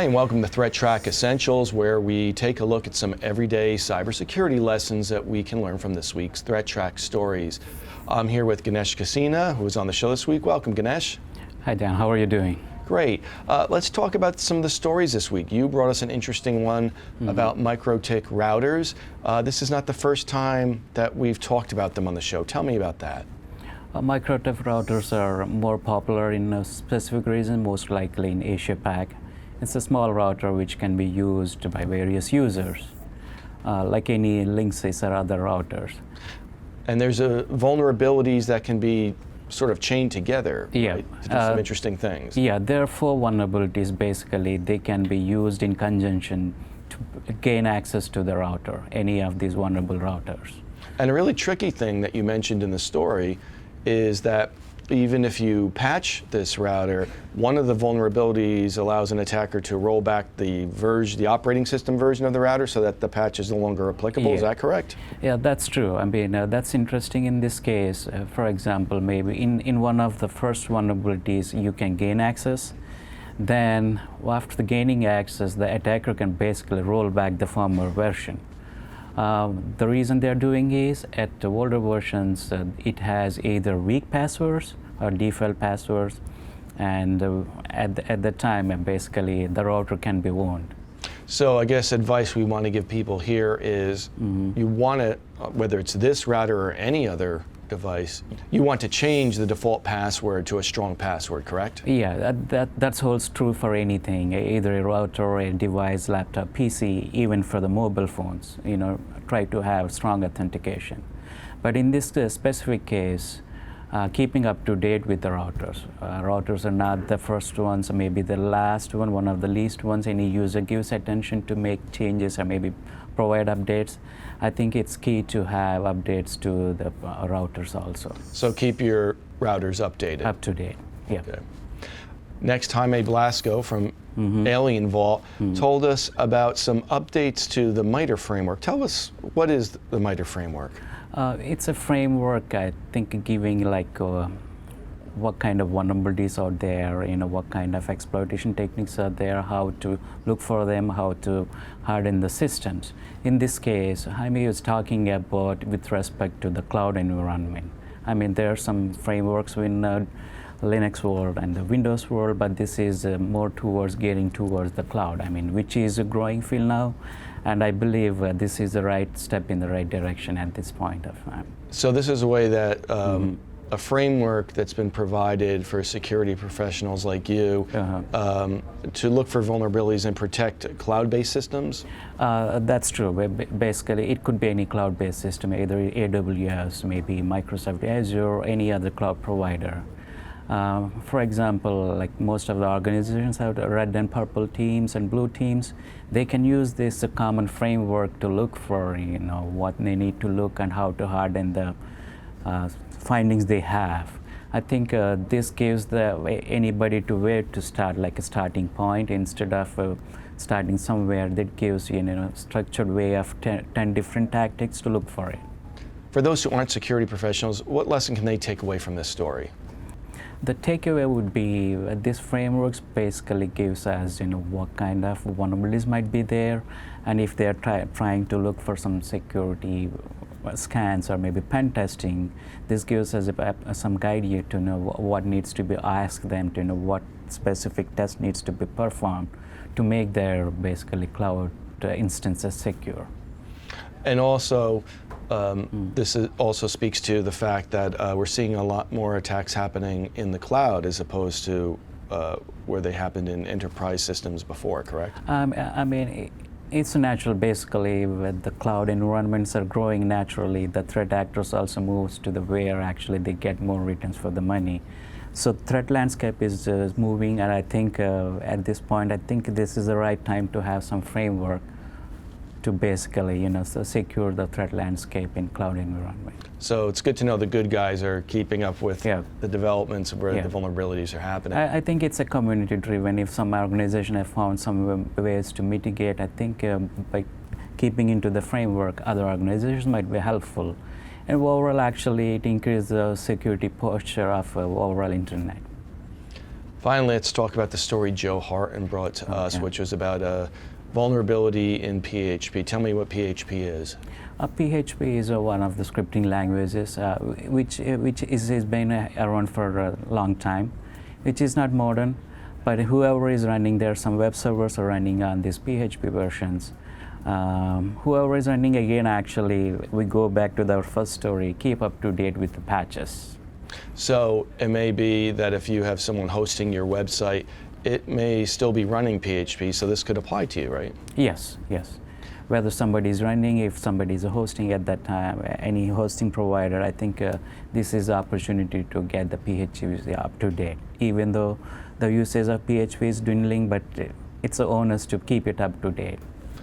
Hi, and welcome to ThreatTraq Essentials, where we take a look at some everyday cybersecurity lessons that we can learn from this week's ThreatTraq stories. I'm here with Ganesh Kasina, who is on the show this week. Welcome, Ganesh. Hi, Dan. How are you doing? Great. Let's talk about some of the stories this week. You brought us an interesting one about MikroTik routers. This is not the first time that we've talked about them on the show. Tell me about that. MikroTik routers are more popular in a specific reason, most likely in Asia-Pac. It's a small router which can be used by various users, like any Linksys or other routers. And there's vulnerabilities that can be sort of chained together, yeah, right, to do some interesting things. Yeah, there are 4 vulnerabilities. Basically, they can be used in conjunction to gain access to the router, any of these vulnerable routers. And a really tricky thing that you mentioned in the story is that even if you patch this router, one of the vulnerabilities allows an attacker to roll back the operating system version of the router so that the patch is no longer applicable. Yeah. Is that correct? Yeah, that's true. I mean, that's interesting in this case. For example, maybe in one of the first vulnerabilities, you can gain access. Then, after the gaining access, the attacker can basically roll back the former version. The reason they're doing is, at the older versions, it has either weak passwords or default passwords, and at the time, basically, the router can be wound. So I guess advice we want to give people here is you want to, whether it's this router or any other device, you want to change the default password to a strong password, correct? Yeah, that holds true for anything, either a router, a device, laptop, PC, even for the mobile phones. You know, try to have strong authentication. But in this specific case, keeping up to date with the routers. Routers are not the first ones, or maybe the last one of the least ones. Any user gives attention to make changes or maybe provide updates. I think it's key to have updates to the routers also. So keep your routers updated. Up to date, yeah. Okay. Next, Jaime Blasco from Alien Vault told us about some updates to the MITRE framework. Tell us, what is the MITRE framework? It's a framework, I think, giving like what kind of vulnerabilities are there, you know, what kind of exploitation techniques are there, how to look for them, how to harden the systems. In this case, Jaime was talking about with respect to the cloud environment. I mean, there are some frameworks in Linux world and the Windows world, but this is more towards getting towards the cloud, I mean, which is a growing field now. And I believe this is the right step in the right direction at this point of time. So this is a way that a framework that's been provided for security professionals like you to look for vulnerabilities and protect cloud-based systems? That's true. Basically, it could be any cloud-based system, either AWS, maybe Microsoft Azure, or any other cloud provider. For example, like most of the organizations have red and purple teams and blue teams. They can use this common framework to look for, you know, what they need to look and how to harden the findings they have. I think this gives anybody to where to start, like a starting point, instead of starting somewhere. That gives you, a structured way of 10 different tactics to look for it. For those who aren't security professionals, what lesson can they take away from this story? The takeaway would be this framework basically gives us, what kind of vulnerabilities might be there, and if they're trying to look for some security scans or maybe pen testing, this gives us some guide here to know what needs to be asked them, to know what specific test needs to be performed to make their basically cloud instances secure. And also, this also speaks to the fact that we're seeing a lot more attacks happening in the cloud as opposed to where they happened in enterprise systems before, correct? I mean, it's natural. Basically, with the cloud environments are growing naturally, the threat actors also moves to the where actually they get more returns for the money. So threat landscape is moving, and I think at this point, I think this is the right time to have some framework to basically, secure the threat landscape in cloud environment. So it's good to know the good guys are keeping up with the developments where the vulnerabilities are happening. I think it's a community driven. If some organization have found some ways to mitigate, I think by keeping into the framework, other organizations might be helpful. And overall, actually, it increases the security posture of overall internet. Finally, let's talk about the story Joe Harton brought to us, which was about a vulnerability in PHP. Tell me what PHP is. PHP is one of the scripting languages which has been around for a long time, which is not modern, but whoever is running, there are some web servers are running on these PHP versions. Whoever is running, again, actually, we go back to the first story, keep up to date with the patches. So it may be that if you have someone hosting your website, it may still be running PHP, so this could apply to you, right? Yes, yes. Whether somebody is running, if somebody is hosting at that time, any hosting provider, I think this is the opportunity to get the PHP up to date. Even though the usage of PHP is dwindling, but it's the onus to keep it up to date.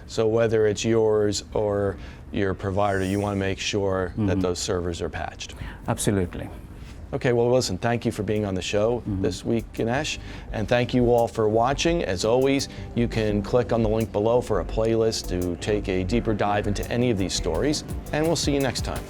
So whether it's yours or your provider, you want to make sure that those servers are patched. Absolutely. Okay, well, listen, thank you for being on the show this week, Ganesh, and thank you all for watching. As always, you can click on the link below for a playlist to take a deeper dive into any of these stories, and we'll see you next time.